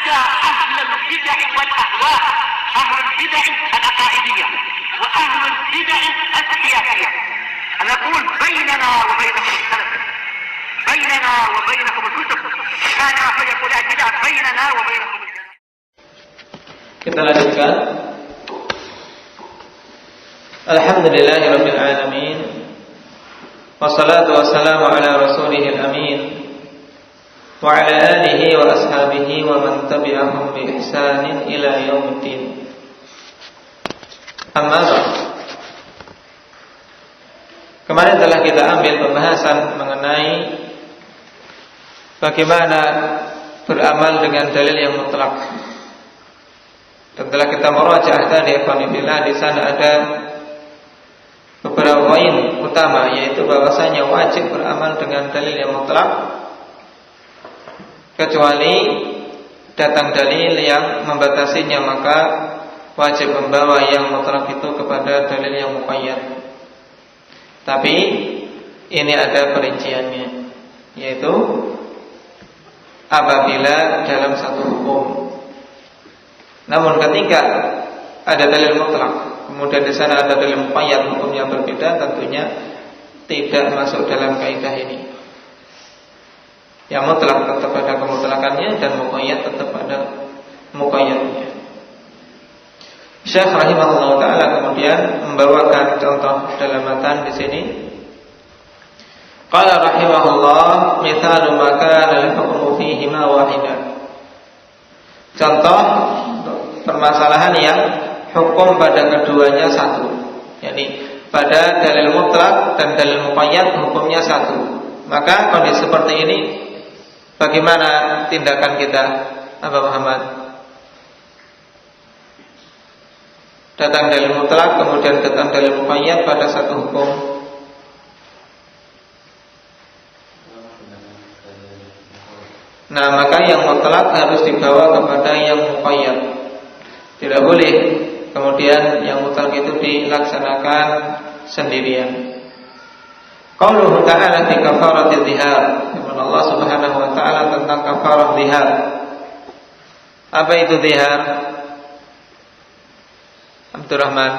حتى أهل البدع والأهواء، أهل البدع العقائدية وأهل البدع السياسية. أنا أقول بيننا وبينكم السلف، بيننا وبينكم الكتب، كان فيقول البدع بيننا وبينكم السلف. Kita lanjutkan. Alhamdulillahirabbil alamin. Wassalatu wassalamu ala rasulihil amin wa ala alihi wa ashabihi wa man tabi'ahum bi ihsanin ila yaumiddin. Amma ba'd. Kemarin telah kita ambil pembahasan mengenai bagaimana beramal dengan dalil yang mutlak. Dan telah kita merajaah tadi di sana ada beberapa poin utama, yaitu bahwasanya wajib beramal dengan dalil yang mutlak kecuali datang dalil yang membatasinya, maka wajib membawa yang mutlak itu kepada dalil yang muqayyad. Tapi ini ada perinciannya, yaitu apabila dalam satu hukum. Namun ketika ada dalil mutlak, kemudian di sana ada dalil muqayyad, hukum yang berbeda, tentunya tidak masuk dalam kaidah ini. Yang mutlak tetap ada kemutlakannya dan muqayyad tetap ada muqayyadnya. Syekh rahimahullah taala kemudian membawakan contoh dalam matan di sini. Qala rahimahullah, mithalu ma kana al-hukmu fihi ma wahidan. Contoh permasalahan yang hukum pada keduanya satu, yakni pada dalil mutlak dan dalil muqayyad hukumnya satu. Maka kondisi seperti ini bagaimana tindakan kita, Abu Muhammad? Datang dalil mutlak kemudian datang dalil muqayyad pada satu hukum. Nah, maka yang mutlak harus dibawa kepada yang muqayyad. Tidak boleh kemudian yang mutlak itu dilaksanakan sendirian. Qauluhu ta'ala fi kafarati dzihar, firman Allah Subhanahu wa taala tentang kafarah dzihar. Apa itu dzihar? Abdurrahman.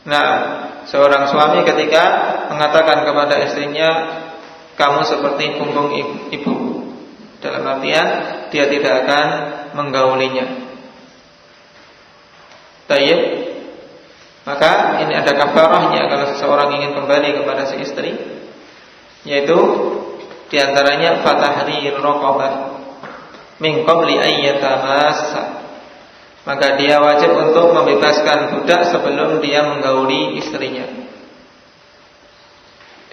Nah, seorang suami ketika mengatakan kepada istrinya, kamu seperti punggung ibu, dalam artian dia tidak akan menggaulinya. Tayyib. Maka ini ada kafarahnya kalau seseorang ingin kembali kepada si istri, yaitu diantaranya fatahrir raqabah min qabli ayyatamassa. Maka dia wajib untuk membebaskan budak sebelum dia menggauli istrinya.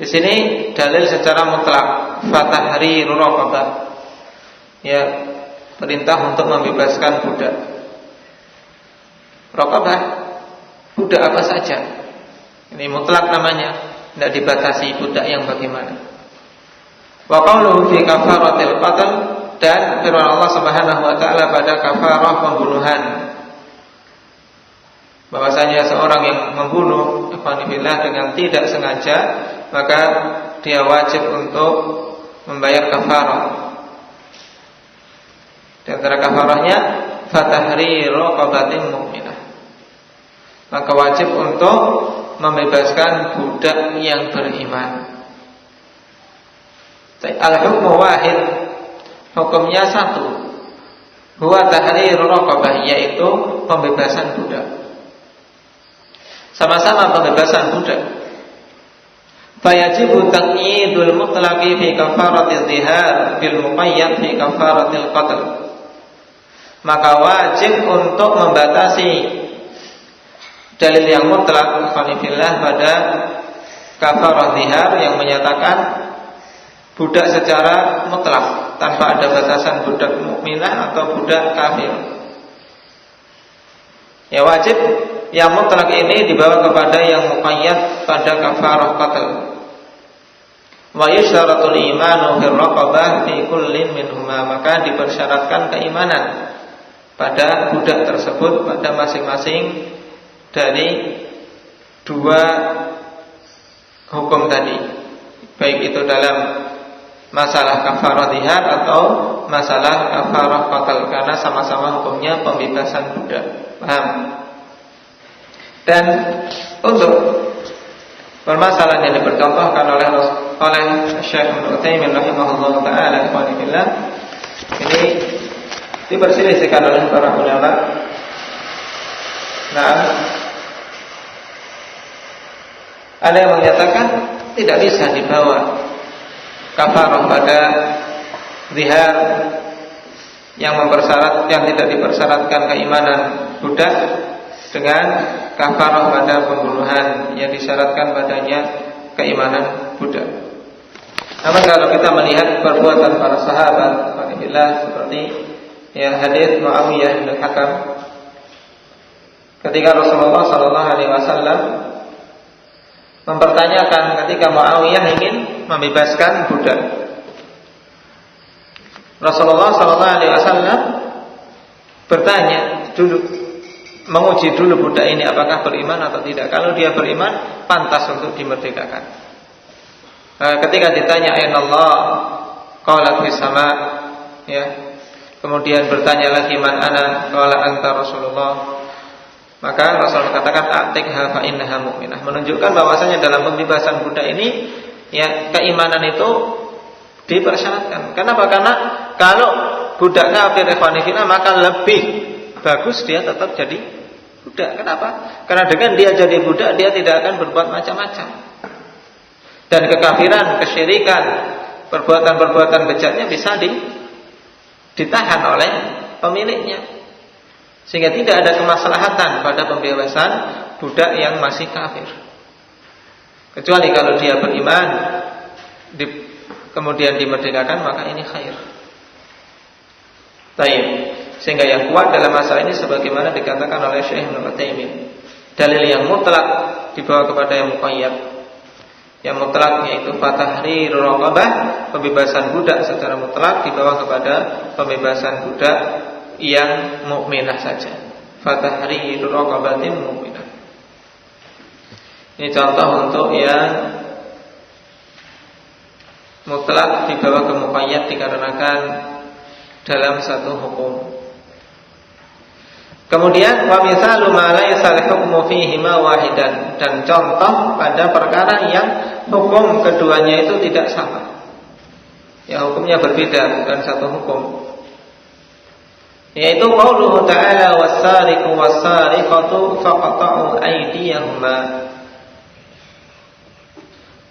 Di sini dalil secara mutlak fatahrir raqabah, ya, perintah untuk membebaskan budak. Raqabah, budak apa saja. Ini mutlak namanya, tidak dibatasi budak yang bagaimana. Wa qawluhu fi kafaratil qatl, dan firman Allah Subhanahu wa taala pada kafarah pembunuhan, bahwasanya seorang yang membunuh ikhwanillah dengan tidak sengaja, maka dia wajib untuk membayar kafarah. Di antara kafarahnya fatahriru raqabatin mu'minah. Maka wajib untuk membebaskan budak yang beriman. Al-hukmu wahid, hukumnya satu. Huwa tahriru raqabah, yaitu pembebasan budak. Sama-sama pembebasan budak. Fayajibu taqyidul mutlaqi fi kafaratil dzihar bil muqayyad fi kafaratil qatl. Maka wajib untuk membatasi dalil yang mutlak khanifillah pada kafarah dzihar yang menyatakan budak secara mutlak tanpa ada batasan budak mukminah atau budak kafir. Ya, wajib yang mutlak ini dibawa kepada yang muqayyad pada kafarah qatl. Wa yusyaratul imanu fil raqabah fi kullin minhuma, maka dipersyaratkan keimanan pada budak tersebut pada masing-masing dari dua hukum tadi. baik itu dalam masalah kafarah zihar atau masalah kafarah qatl, karena sama-sama hukumnya pembebasan budak. Paham? Dan untuk permasalahan yang dipercontohkan oleh Syekh Ibnu Utsaimin rahimahullah taala, ikhwanillah, ini diperselisihkan oleh para ulama. Nah, ada yang menyatakan tidak bisa dibawa kafarah pada zihar yang tidak dipersyaratkan keimanan budak dengan kafarah pada pembunuhan yang disyaratkan padanya keimanan budak. Namun kalau kita melihat perbuatan para sahabat, alhamdulillah, seperti hadis Muawiyah bin Hakam ketika Rasulullah sallallahu alaihi wasallam mempertanyakan ketika Muawiyah ingin membebaskan budak. Rasulullah sallallahu alaihi wasallam bertanya dulu, menguji dulu budak ini apakah beriman atau tidak. Kalau dia beriman, pantas untuk dimerdekakan. Ketika ditanya ayna Allah, qala fis sama, ya. Kemudian bertanya lagi man ana, qala anta Rasulullah. Maka Rasul katakan atikha fa innaha mu'minah, menunjukkan bahwasanya dalam pembebasan budak ini ya keimanan itu dipersyaratkan. Kenapa? Karena kalau budak kafir ikhwanifina maka lebih bagus dia tetap jadi budak. Kenapa? Karena dengan dia jadi budak dia tidak akan berbuat macam-macam. Dan kekafiran, kesyirikan, perbuatan-perbuatan bejatnya bisa ditahan oleh pemiliknya. Sehingga tidak ada kemaslahatan pada pembebasan budak yang masih kafir. Kecuali kalau dia beriman kemudian dimerdekakan, maka ini khair. Baik. Sehingga yang kuat dalam masalah ini sebagaimana dikatakan oleh Syekh Ibnu Utsaimin, dalil yang mutlak dibawa kepada yang muqayyad. Yang mutlak yaitu fatahrir raqabah, pembebasan budak secara mutlak dibawa kepada pembebasan budak yang mukminah saja. Fatahrir raqabatin mukminah. Ini contoh untuk yang mutlak dibawa ke muqayyad dikarenakan dalam satu hukum. Kemudian wa misalu ma laysa al-hukmu fihi ma wahidan, dan contoh pada perkara yang hukum keduanya itu tidak sama. Ya hukumnya berbeda, bukan satu hukum. Yaitu qauluhu ta'ala was-sariqu was-sariqatu faqta'u aydiyahuma.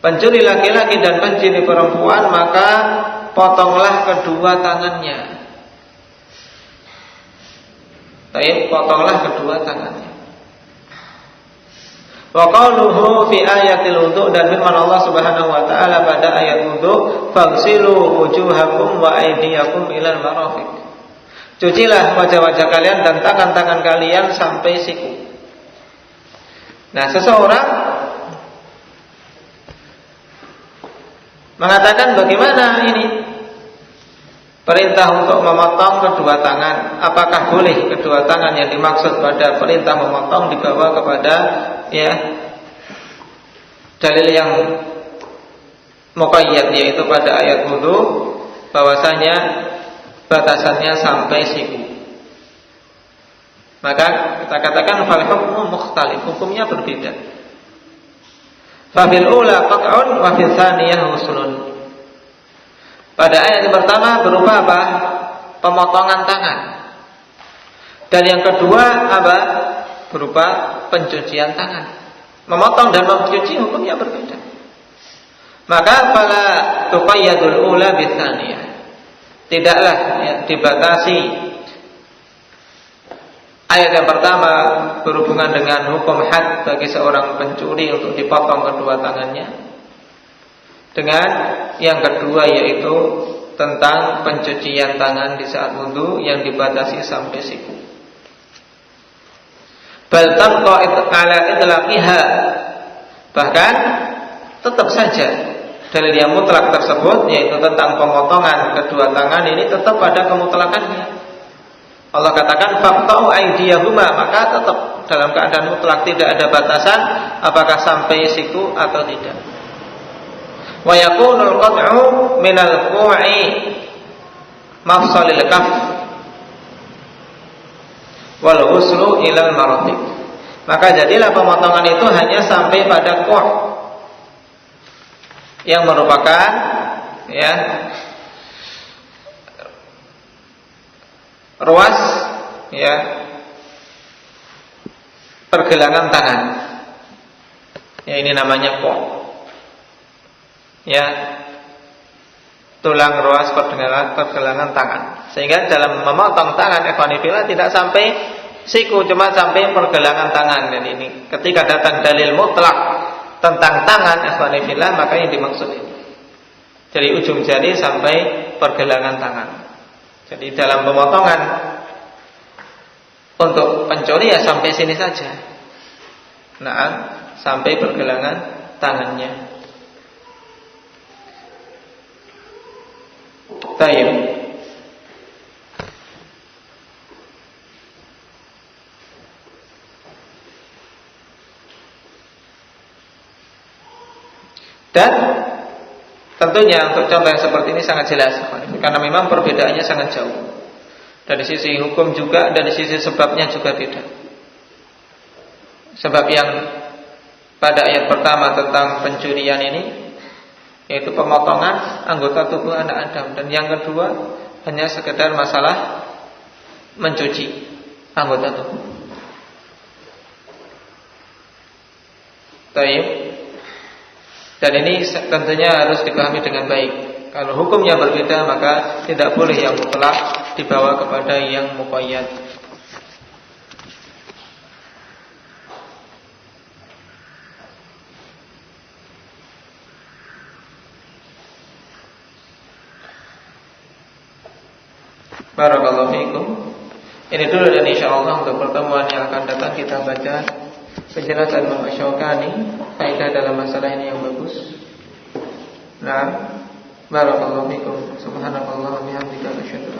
Pencuri laki-laki dan pencuri perempuan maka potonglah kedua tangannya. Potonglah kedua tangannya. Wa qauluhu fi ayatil wudu, dan firman Allah Subhanahu wa taala pada ayat wudu, faghsilu wujuhakum wa aydiyakum ilal marafiq. Cucilah wajah-wajah kalian dan tangan-tangan kalian sampai siku. Nah, seseorang mengatakan bagaimana ini perintah untuk memotong kedua tangan? Apakah boleh kedua tangan yang dimaksud pada perintah memotong dibawa kepada dalil yang muqayyad, yaitu pada ayat wudu bahwasanya batasannya sampai siku. Maka kita katakan fal hukmu mukhtalif, hukumnya berbeda. Fa fil ula qat'un wa fil tsaniyah huslun. Pada ayat yang pertama berupa apa? Pemotongan tangan. Dan yang kedua apa? Berupa pencucian tangan. Memotong dan mencuci hukumnya berbeda. Maka fala tuqayyadul ula bitsaniyah. Tidaklah dibatasi ayat yang pertama berhubungan dengan hukum had bagi seorang pencuri untuk dipotong kedua tangannya, dengan yang kedua yaitu tentang pencucian tangan di saat wudu yang dibatasi sampai siku. Bal tabqa ala idlaqiha, bahkan tetap saja dalil yang mutlak tersebut yaitu tentang pemotongan kedua tangan ini tetap pada kemutlakannya. Allah katakan faqta'u aydiyahuma, maka tetap dalam keadaan mutlak, tidak ada batasan apakah sampai siku atau tidak. Wa yakunul qat'u minal fu'i mafsalil kaf wal ghuslu ilal marafiq. Maka jadilah pemotongan itu hanya sampai pada ku' yang merupakan ya ruas ya pergelangan tangan. Ya ini namanya ku'. Ya tulang ruas pergelangan tangan. Sehingga dalam memotong tangan ikhwanifillah tidak sampai siku, cuma sampai pergelangan tangan. Dan ini ketika datang dalil mutlak tentang tangan ikhwanifillah, maka yang dimaksud ini dari ujung jari sampai pergelangan tangan. Jadi dalam pemotongan untuk pencuri ya sampai sini saja. Nah, sampai pergelangan tangannya. Tayyib. Dan tentunya untuk contoh yang seperti ini sangat jelas, karena memang perbedaannya sangat jauh. Dari sisi hukum juga, dari sisi sebabnya juga beda. Sebab yang pada ayat pertama tentang pencurian ini, yaitu pemotongan anggota tubuh anak Adam. Dan yang kedua hanya sekedar masalah mencuci anggota tubuh. Taib. Dan ini tentunya harus dipahami dengan baik. Kalau hukumnya berbeda, maka tidak boleh yang mutlak dibawa kepada yang muqayyad. Barakallahu fiikum. Ini dulu, dan insyaallah untuk pertemuan yang akan datang kita baca penjelasan Imam Asy-Syaukani kaidah dalam masalah ini yang bagus. Nah, barakallahu fiikum. Subhanallah wa bihamdika asyhadu